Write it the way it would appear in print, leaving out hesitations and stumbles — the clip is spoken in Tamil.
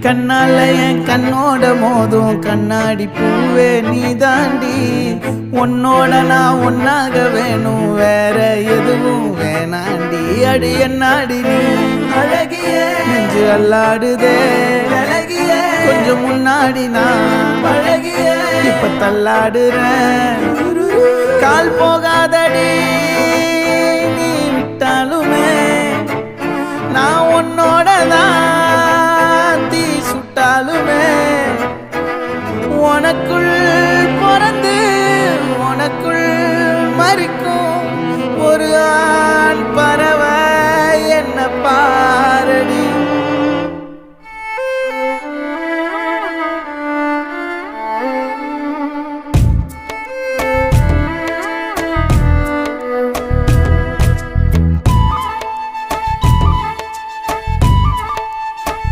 கண்ணால என் கண்ணோட மோதும் கண்ணாடி பூவே நீ தாண்டி உன்னோட நான் ஒன்னாக வேணும் வேற எதுவும் வேணாண்டி அடி என்னாடி நீ அழகிய நெஞ்சு அல்லாடுதே அழகிய கொஞ்சம் முன்னாடி நான் அழகிய இப்ப தள்ளாடுறேன் கால் போகாதடி நீ விட்டாலுமே நான் உன்னோட தான்